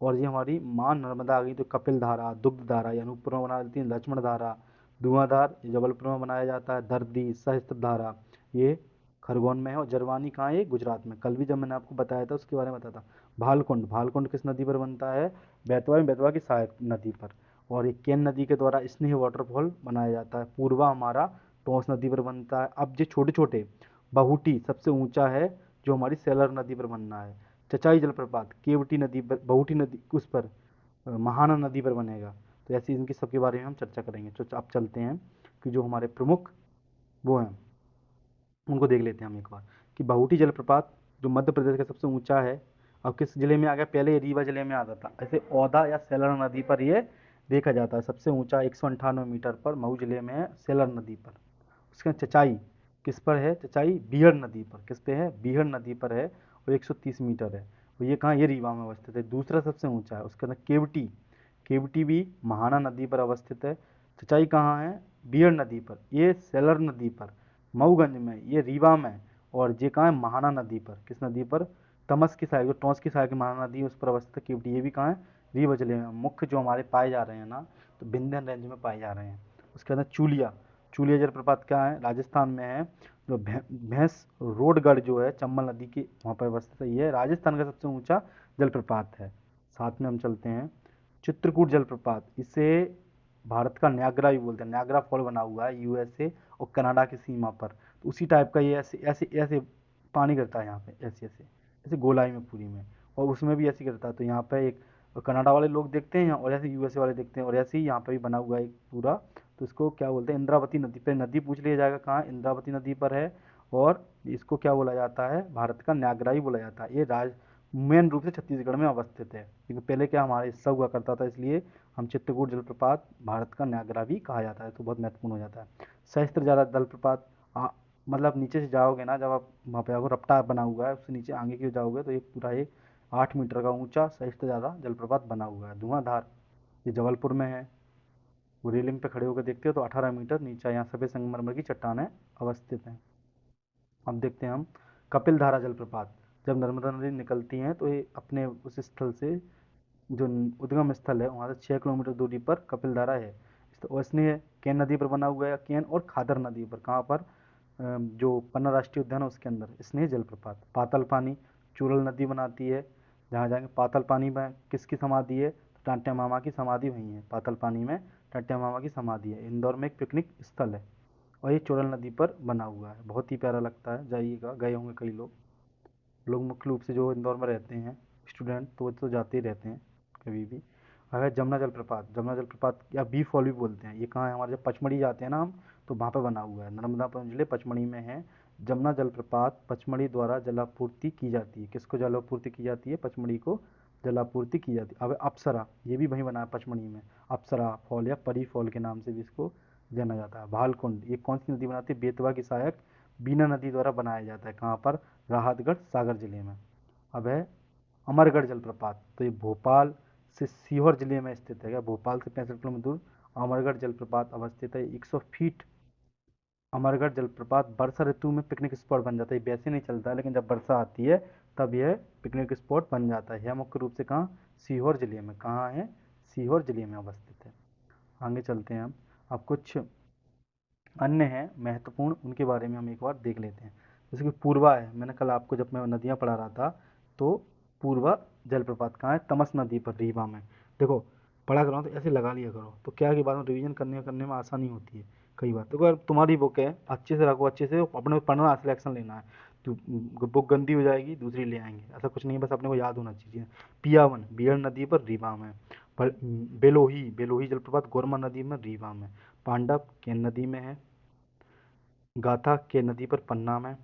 और ये हमारी माँ नर्मदा आ गई तो कपिल धारा, दुग्ध धारा ये अनूपपुर में बना देती है, लक्ष्मण धारा, धुआंधार ये जबलपुर में बनाया जाता है, दर्दी सहस्त्र धारा ये खरगोन में है। और जरवानी कहाँ है? गुजरात में। कल भी जब मैंने आपको बताया था उसके बारे में बताया था। भालकुंड, भालकुंड किस नदी पर बनता है? बेतवा में, बेतवा की सहायक नदी पर। और ये केन नदी के द्वारा स्नेह वाटरफॉल बनाया जाता है। पूर्वा हमारा टोंस नदी पर बनता है। अब जो छोटे छोटे, बहुटी सबसे ऊंचा है जो हमारी सेलर नदी पर बनना है। चचाई जलप्रपात केवटी नदी पर, बहुटी नदी उस पर, महाना नदी पर बनेगा। तो ऐसे इनकी सबके बारे में हम चर्चा करेंगे। तो अब चलते हैं कि जो हमारे प्रमुख वो हैं उनको देख लेते हैं हम एक बार, कि बहुटी जलप्रपात जो मध्य प्रदेश का सबसे ऊंचा है। अब किस जिले में आ गया? पहले ये रीवा जिले में आता था, ऐसे औदा या सेलर नदी पर ये देखा जाता है। सबसे ऊंचा 198 मीटर पर मऊ जिले में है, सेलर नदी पर। उसके बाद चचाई किस पर है? चचाई बीहड़ नदी पर। किस पे है? बीहड़ नदी पर है, और 130 मीटर है। और ये कहाँ? ये रीवा में अवस्थित है, दूसरा सबसे ऊंचा है। उसके अंदर केवटी, केवटी भी महाना नदी पर अवस्थित है। चचाई कहाँ है? बीहड़ नदी पर। ये सेलर नदी पर मऊगंज में, ये रीवा में। और ये कहाँ है? महाना नदी पर। किस नदी पर? तमस की सहायक, जो टॉस की सहायक महाना नदी है उस पर अवस्थित है केवटी। ये भी कहाँ है? रीवा जिले में। मुख्य जो हमारे पाए जा रहे हैं ना, तो विंध्यन रेंज में पाए जा रहे हैं। उसके अंदर चूलिया, चूलिया जलप्रपात क्या है? राजस्थान में है। जो भैंस रोडगढ़ जो है चंबल नदी की वहाँ पर अवस्थित है, ये राजस्थान का सबसे ऊंचा जलप्रपात है। साथ में हम चलते हैं चित्रकूट जलप्रपात, इसे भारत का न्यागरा भी बोलते हैं। न्यागरा फॉल बना हुआ है USA और कनाडा की सीमा पर। तो उसी टाइप का ये ऐसे ऐसे ऐसे पानी गिरता है यहाँ पे, ऐसे ऐसे ऐसे गोलाई में पूरी में, और उसमें भी ऐसे गिरता है। तो यहाँ पे एक कनाडा वाले लोग देखते हैं और ऐसे USA वाले देखते हैं, और ऐसे ही यहाँ पे भी बना हुआ है एक पूरा। तो इसको क्या बोलते हैं? इंद्रावती नदी पे, नदी पूछ लिया जाएगा कहाँ? इंद्रावती नदी पर है। और इसको क्या बोला जाता है? भारत का न्यागरा ही बोला जाता है। ये मेन रूप से छत्तीसगढ़ में अवस्थित है, क्योंकि पहले क्या हमारा हिस्सा हुआ करता था, इसलिए हम चित्रकूट जलप्रपात भारत का न्यागरा भी कहा जाता है। तो बहुत महत्वपूर्ण हो जाता है। सहस्त्र जलप्रपात, मतलब नीचे से जाओगे ना, जब आप वहाँ पे जाओगे, रपटा बना हुआ है, उससे नीचे आगे की ओर जाओगे तो एक पूरा एक 8 मीटर का ऊंचा सहस्त्र जलप्रपात बना हुआ है। धुआंधार ये जबलपुर में है। वो रेलिंग पे खड़े होकर देखते हो तो 18 मीटर नीचा, यहाँ सफ़ेद संगमरमर की चट्टानें अवस्थित हैं। अब देखते हैं हम कपिल धारा जलप्रपात। जब नर्मदा नदी निकलती हैं तो ये अपने उस स्थल से, जो उद्गम स्थल है वहाँ से 6 किलोमीटर दूरी पर कपिल धारा है। और इसने केन नदी पर बना हुआ है, केन और खादर नदी पर। कहाँ पर? जो पन्ना राष्ट्रीय उद्यान है उसके अंदर स्नेह जलप्रपात। पाताल पानी चूरल नदी बनाती है, जहाँ जाएंगे पाताल पानी में किसकी समाधि है? तो टांट्या मामा की समाधि वहीं है, पाताल पानी में टांट्या मामा की समाधि है। इंदौर में एक पिकनिक स्थल है, और ये चूरल नदी पर बना हुआ है, बहुत ही प्यारा लगता है, जाइएगा, गए होंगे कई लोग। लोग मुख्य रूप से जो इंदौर में रहते हैं स्टूडेंट, तो वो तो जाते ही रहते हैं कभी भी। अगर जमुना जलप्रपात, जमुना जलप्रपात या बी फॉल भी बोलते हैं, ये कहाँ है? हमारे जब पचमढ़ी जाते हैं ना हम, तो वहाँ पे बना हुआ है, नर्मदापुरम जिले पचमढ़ी में है जमुना जलप्रपात पचमढ़ी द्वारा जलापूर्ति की जाती है। किसको जलापूर्ति की जाती है? पचमढ़ी को जलापूर्ति की जाती है। अब अप्सरा, ये भी वहीं बना है पचमढ़ी में, अप्सरा फॉल या परी फॉल के नाम से भी इसको जाना जाता है। भालकुंड, ये कौन सी नदी बनाती है? बेतवा की सहायक बीना नदी द्वारा बनाया जाता है। कहाँ पर? राहतगढ़ सागर जिले में। अब है अमरगढ़ जलप्रपात, तो ये भोपाल से सीहोर जिले में स्थित है। क्या भोपाल से 65 किलोमीटर दूर अमरगढ़ जलप्रपात अवस्थित है। 100 फीट अमरगढ़ जलप्रपात वर्षा ऋतु में पिकनिक स्पॉट बन जाता है। वैसे नहीं चलता है, लेकिन जब वर्षा आती है तब यह पिकनिक स्पॉट बन जाता है। यह मुख्य रूप से कहाँ? सीहोर जिले में। कहाँ है? सीहोर जिले में अवस्थित है। आगे चलते हैं हम। अब कुछ अन्य हैं महत्वपूर्ण, उनके बारे में हम एक बार देख लेते हैं। जैसे कि पूर्वा है, मैंने कल आपको जब मैं नदियाँ पढ़ा रहा था तो पूर्वा जलप्रपात कहाँ है? तमस नदी पर, रीवा में। देखो, पढ़ा करो तो ऐसे लगा लिया करो, तो क्या है कि बाद में रिवीजन करने में आसानी होती है कई बार। तो अगर तुम्हारी बुक है, अच्छे से रखो, अच्छे से अपने पढ़ना, सिलेक्शन लेना है। तो बुक गंदी हो जाएगी, दूसरी ले आएंगे, ऐसा कुछ नहीं है, बस अपने को याद होना चाहिए। पियावन बियर नदी पर, रीवा में। बेलोही, बेलोही जलप्रपात गोरमा नदी में, रीवा में। पांडव केन नदी में है। गाथा के नदी पर, पन्ना में।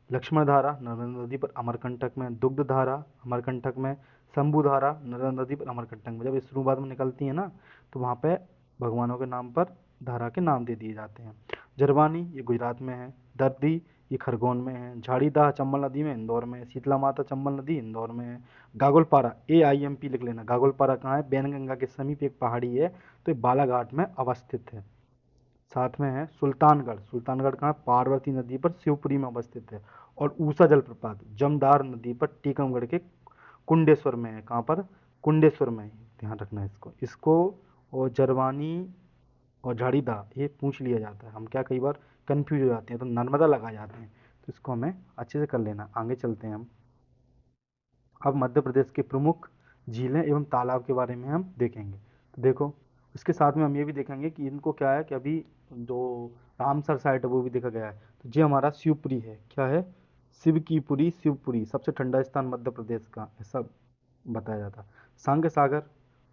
लक्ष्मण धारा नर्मदा नदी पर, अमरकंटक में। दुग्ध धारा अमरकंटक में। शंभु धारा नर्मदा नदी पर, अमरकंटक में। जब ये शुरुआत में निकलती है ना, तो वहाँ पे भगवानों के नाम पर धारा के नाम दे दिए जाते हैं। जरवानी ये गुजरात में है। दर्दी ये खरगोन में है। झाड़ीदाह चंबल नदी में, इंदौर में है। शीतला माता चंबल नदी इंदौर में है। गागोलपारा, AIMP लिख लेना। गागोलपारा कहाँ है? बैनगंगा के समीप एक पहाड़ी है, तो ये बालाघाट में अवस्थित है। साथ में है सुल्तानगढ़, सुल्तानगढ़ कहाँ? पार्वती नदी पर, शिवपुरी में अवस्थित है। और ऊषा जलप्रपात जमदार नदी पर, टीकमगढ़ के कुंडेश्वर में है। कहाँ पर? कुंडेश्वर में। ध्यान रखना है इसको। इसको और जरवानी और झाड़ीदा ये पूछ लिया जाता है, हम क्या कई बार कंफ्यूज हो जाते हैं, तो नर्मदा लगा जाते हैं, तो इसको हमें अच्छे से कर लेना। आगे चलते हैं हम। अब मध्य प्रदेश के प्रमुख झीलें एवं तालाब के बारे में हम देखेंगे। तो देखो, इसके साथ में हम ये भी देखेंगे कि इनको क्या है कि अभी जो रामसर साइट है वो भी देखा गया है। तो ये हमारा शिवपुरी है। क्या है? शिव की पुरी, शिवपुरी सबसे ठंडा स्थान मध्य प्रदेश का, ऐसा बताया जाता है। सांग सागर,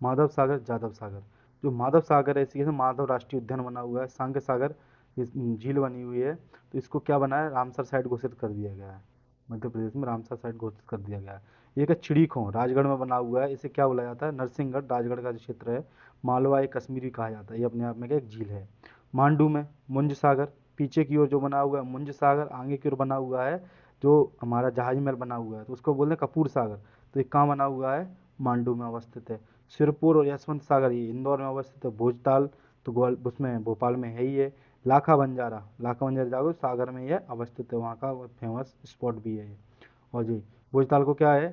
माधव सागर, जादव सागर। जो माधव सागर है, इसी से माधव राष्ट्रीय उद्यान बना हुआ है। सांग सागर झील बनी हुई है, तो इसको क्या बना है? रामसर साइट घोषित कर दिया गया है। मध्य प्रदेश में रामसर साइट घोषित कर दिया गया है। एक है चिड़ीखों, राजगढ़ में बना हुआ है। इसे क्या बोला जाता है? नरसिंहगढ़, राजगढ़ का जो क्षेत्र है। मालवा एक कश्मीरी कहा जाता है। ये अपने आप में एक झील है। मांडू में मुंज सागर, पीछे की ओर जो बना हुआ है मुंज सागर, आगे की ओर बना हुआ है जो हमारा जहाज महल बना हुआ है, तो उसको बोलते हैं कपूर सागर। तो ये कहाँ बना हुआ है? मांडू में अवस्थित है। सिरपुर और यशवंत सागर ये इंदौर में अवस्थित है। भोजताल तो उसमें भोपाल में है ही है। लाखा बंजारा, लाखा बंजारा जाओ, सागर में यह अवस्थित है, वहाँ का फेमस स्पॉट भी है ये। और जी, भोजताल को क्या है?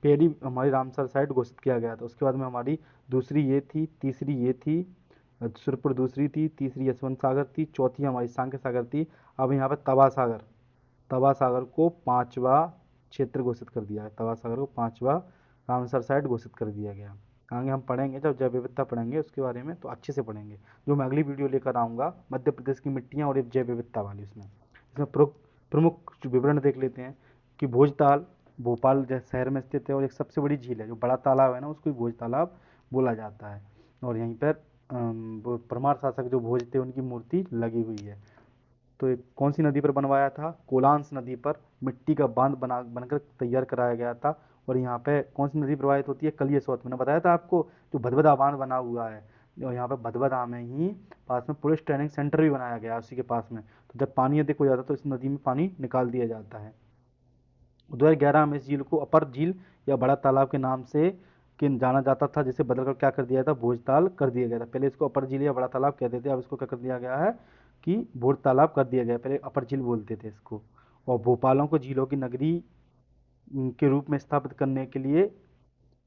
पहली हमारी रामसर साइट घोषित किया गया था। उसके बाद में हमारी दूसरी ये थी, तीसरी ये थी, सुरपुर दूसरी थी, तीसरी यशवंत सागर थी, चौथी हमारी सांख्य सागर थी। अब यहाँ पे तवा सागर, तवा सागर को पांचवा क्षेत्र घोषित कर दिया है। तवा सागर को पांचवा रामसर साइट घोषित कर दिया गया। आगे हम पढ़ेंगे, जब जैव विविधता पढ़ेंगे उसके बारे में, तो अच्छे से पढ़ेंगे। जो मैं अगली वीडियो लेकर आऊँगा मध्य प्रदेश की मिट्टियाँ और जैव विविधता वाली, उसमें इसमें प्रमुख विवरण देख लेते हैं कि भोजताल भोपाल शहर में स्थित है और एक सबसे बड़ी झील है। जो बड़ा तालाब है ना, उसको भोज तालाब बोला जाता है। और यहीं पर वो परमार शासक जो भोज थे उनकी मूर्ति लगी हुई है। तो ये कौन सी नदी पर बनवाया था? कोलांस नदी पर मिट्टी का बांध बनकर तैयार कराया गया था। और यहाँ पे कौन सी नदी प्रवाहित होती है? कलियसोत। मैंने बताया था आपको, जो भदभदा बांध बना हुआ है, और यहाँ पे भदभदा में ही पास में पुलिस ट्रेनिंग सेंटर भी बनाया गया है उसी के पास में। तो जब पानी अधिक हो जाता है तो इस नदी में पानी निकाल दिया जाता है। 2011 में इस झील को अपर झील या बड़ा तालाब के नाम से जाना जाता था, जिसे बदलकर क्या कर दिया था? भोजताल कर दिया गया था। पहले इसको अपर झील या बड़ा तालाब कहते थे, अब इसको क्या कर दिया गया है कि भोज तालाब कर दिया गया। पहले अपर झील बोलते थे इसको। और भोपालों को झीलों की नगरी के रूप में स्थापित करने के लिए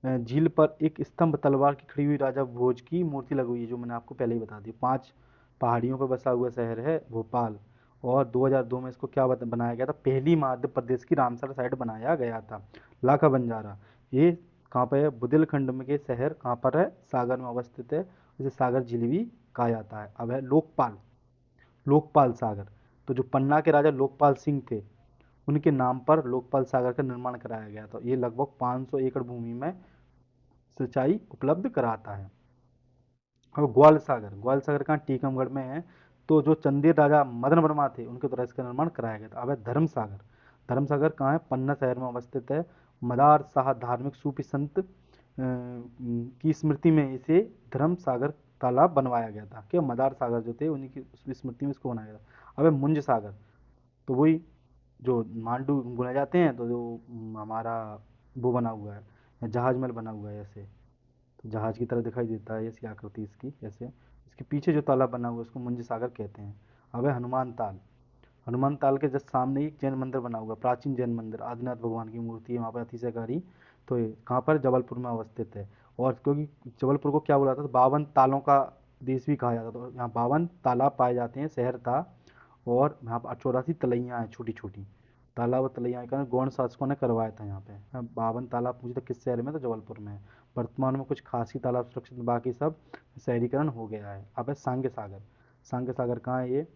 झील पर एक स्तंभ तलवार की खड़ी हुई राजा भोज की मूर्ति लगी हुई है, जो मैंने आपको पहले ही बता दी। 5 पहाड़ियों पर बसा हुआ शहर है भोपाल। और 2002 में इसको क्या बनाया गया था? पहली मध्य प्रदेश की रामसर साइट बनाया गया था। लाखा बंजारा ये कहाँ पर है? बुंदेलखंड में के शहर कहाँ पर है? सागर में अवस्थित है। इसे सागर झील भी कहा जाता है। अब है लोकपाल, लोकपाल सागर। तो जो पन्ना के राजा लोकपाल सिंह थे, उनके नाम पर लोकपाल सागर का निर्माण कराया गया था। ये लगभग 500 एकड़ भूमि में सिंचाई उपलब्ध कराता है। और ग्वाल सागर, ग्वाल सागर कहाँ? टीकमगढ़ में है। तो जो चंदेल राजा मदन वर्मा थे उनके द्वारा इसका निर्माण कराया गया था। अब है धर्मसागर। धर्मसागर कहाँ है? पन्ना शहर में अवस्थित है। मदार शाह धार्मिक सूफी संत की स्मृति में इसे धर्मसागर तालाब बनवाया गया था। क्या मदार सागर जो थे उन्हीं की स्मृति में इसको बनाया गया था। अब है मुंज सागर। तो वही जो मांडू बुने जाते हैं, तो जो हमारा वो बना हुआ है, जहाज महल बना हुआ है ऐसे, तो जहाज की तरह दिखाई देता है ऐसी आकृति इसकी ऐसे। इसके पीछे जो तालाब बना हुआ है उसको मुंज सागर कहते हैं। अब है हनुमान ताल। हनुमान ताल के जस्ट सामने ही एक जैन मंदिर बना हुआ है, प्राचीन जैन मंदिर, आदिनाथ भगवान की मूर्ति है वहाँ पर अतिशयकारी। तो ये कहाँ पर? जबलपुर में अवस्थित है। और क्योंकि जबलपुर को क्या बोला था? तो 52 तालों का देश भी कहा जाता था। तो यहाँ 52 तालाब पाए जाते हैं, शहर था। और यहाँ पर 84 तलैया हैं छोटी छोटी। तालाब और तलैया के कारण गौड़ शासकों ने करवाया था यहाँ पे। 52 तालाब पूछे तो किस शहर में? तो जबलपुर में है। वर्तमान में कुछ खास ही तालाब सुरक्षित, बाकी सब शहरीकरण हो गया है। अब है सांगे सागर। सांगे सागर कहाँ है ये?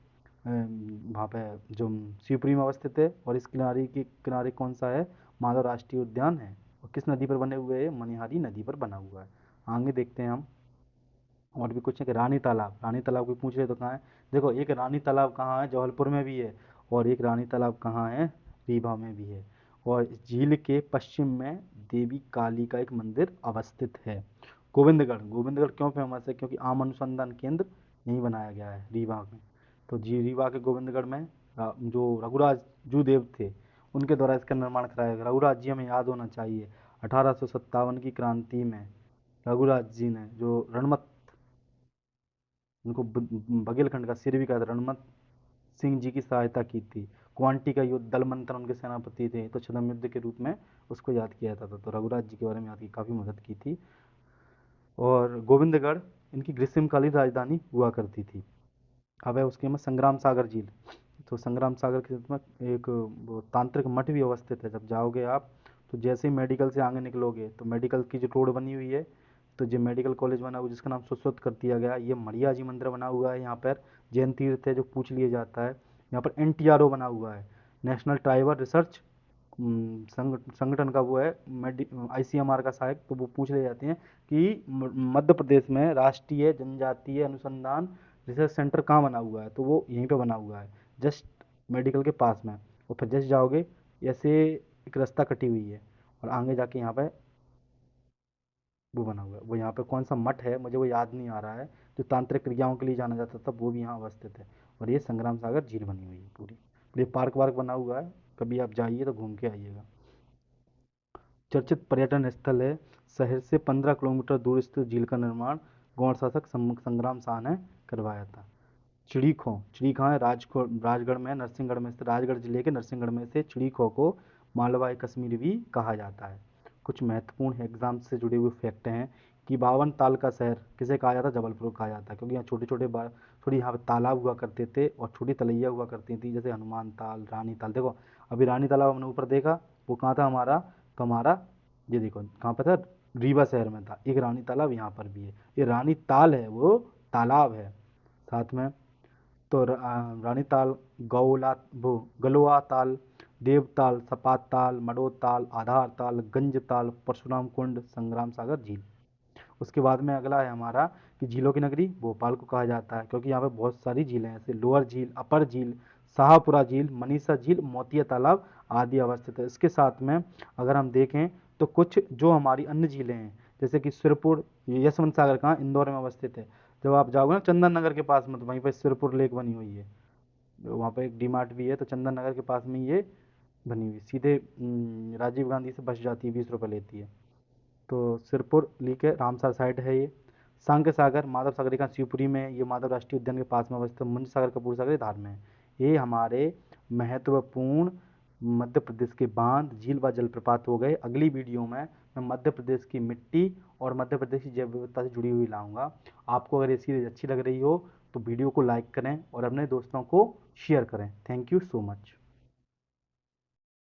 वहाँ पे जो शिवपुरी में अवस्थित है। और इस किनारे कौन सा है? माधव राष्ट्रीय उद्यान है। और किस नदी पर बने हुए हैं? मनिहारी नदी पर बना हुआ है। आगे देखते हैं हम। और भी कुछ है कि रानी तालाब। रानी तालाब को पूछ रहे तो कहाँ है? देखो, एक रानी तालाब कहाँ है? जबलपुर में भी है। और एक रानी तालाब कहाँ है? रीवा में भी है। और इस झील के पश्चिम में देवी काली का एक मंदिर अवस्थित है। गोविंदगढ़। गोविंदगढ़ क्यों फेमस है? क्योंकि आम अनुसंधान केंद्र यहीं बनाया गया है, रीवा में। तो जी रीवा के गोविंदगढ़ में जो रघुराज जूदेव थे उनके द्वारा इसका निर्माण कराया गया। रघुराज जी हमें याद होना चाहिए, 1857 की क्रांति में रघुराज जी ने जो रणमत, उनको बघेलखंड का सिर भी कहा था, रणमत सिंह जी की सहायता की थी। क्वांटी का युद्ध, दल मंथन उनके सेनापति थे, तो छद्म युद्ध के रूप में उसको याद किया जाता था। तो रघुराज जी के बारे में याद की, काफ़ी मदद की थी। और गोविंदगढ़ इनकी ग्रीष्मकालीन राजधानी हुआ करती थी। अब है उसके में संग्राम सागर झील। तो संग्राम सागर के में एक वो तांत्रिक मठ भी अवस्थित है। जब जाओगे आप, तो जैसे ही मेडिकल से आगे निकलोगे तो मेडिकल की जो रोड बनी हुई है, तो जो मेडिकल कॉलेज बना हुआ जिसका नाम सुश्रुत कर दिया गया, ये मढ़िया जी मंदिर बना हुआ है यहाँ पर। जैन तीर्थ है जो पूछ लिया जाता है। यहाँ पर NTRO बना हुआ है, नेशनल ट्राइबल रिसर्च संगठन का वो है, ICMR का सहायक। तो वो पूछ ले जाते हैं कि मध्य प्रदेश में राष्ट्रीय जनजातीय अनुसंधान रिसर्च सेंटर कहाँ बना हुआ है? तो वो यहीं पे बना हुआ है, जस्ट मेडिकल के पास में। और फिर जस्ट जाओगे, ऐसे एक रास्ता कटी हुई है और आगे जाके यहाँ पे वो बना हुआ है। वो यहाँ पे कौन सा मठ है मुझे वो याद नहीं आ रहा है, जो तांत्रिक क्रियाओं के लिए जाना जाता था, वो भी यहाँ अवस्थित है। और ये संग्राम सागर झील बनी हुई है पूरी। और ये पार्क वार्क बना हुआ है, कभी आप जाइए तो घूम के आइएगा। चर्चित पर्यटन स्थल है। शहर से 15 किलोमीटर दूर स्थित झील का निर्माण गौड़ शासक संग्राम शाह ने करवाया था। चिड़ी खो। चिड़ी कहाँ है? राजगढ़ में, नरसिंहगढ़ में स्थित। राजगढ़ जिले के नरसिंहगढ़ में से चिड़ी खो को मालवाई कश्मीर भी कहा जाता है। कुछ महत्वपूर्ण एग्जाम से जुड़े हुए फैक्ट हैं कि 52 ताल का शहर किसे कहा जाता है? जबलपुर कहा जाता है, क्योंकि यहाँ छोटे छोटे थोड़ी यहाँ पे तालाब हुआ करते थे और छोटी तलैया हुआ करती थी, जैसे हनुमान ताल, रानी ताल। देखो, अभी रानी तालाब हमने ऊपर देखा, वो कहाँ था हमारा? तो हमारा ये देखो कहाँ पे था? रीवा शहर में था। एक रानी तालाब यहाँ पर भी है। ये रानी ताल है, वो तालाब है साथ में। तो रानी ताल, गौला वो गलोआ ताल, देवताल, सपात ताल, मडो ताल, आधार ताल, गंज ताल, परशुराम कुंड, संग्राम सागर झील। उसके बाद में अगला है हमारा कि झीलों की नगरी भोपाल को कहा जाता है, क्योंकि यहाँ पे बहुत सारी झीलें हैं, जैसे लोअर झील, अपर झील, शाहपुरा झील, मनीषा झील, मोतिया तालाब आदि अवस्थित है। इसके साथ में अगर हम देखें तो कुछ जो हमारी अन्य झीलें हैं, जैसे कि सिरपुर, यशवंत सागर कहाँ? इंदौर में अवस्थित है। जब आप जाओगे ना चंदन नगर के पास में, तो वहीं पर सिरपुर लेक बनी हुई है। वहाँ पर एक डीमार्ट भी है, तो चंदन नगर के पास में ये बनी हुई। सीधे राजीव गांधी से बस जाती है, 20 रुपये लेती है। तो सिरपुर लेक है, रामसर साइड है ये। सांग सागर, माधव सागर का शिवपुरी में, ये माधव राष्ट्रीय उद्यान के पास में अवस्थित। मुंज सागर, कपूर सागर धार में है। ये हमारे महत्वपूर्ण मध्य प्रदेश के बांध, झील व जलप्रपात हो गए। अगली वीडियो में मैं मध्य प्रदेश की मिट्टी और मध्य प्रदेश की जैव विविधता से जुड़ी हुई लाऊंगा। आपको अगर ये सीरीज अच्छी लग रही हो तो वीडियो को लाइक करें और अपने दोस्तों को शेयर करें। Thank you so much.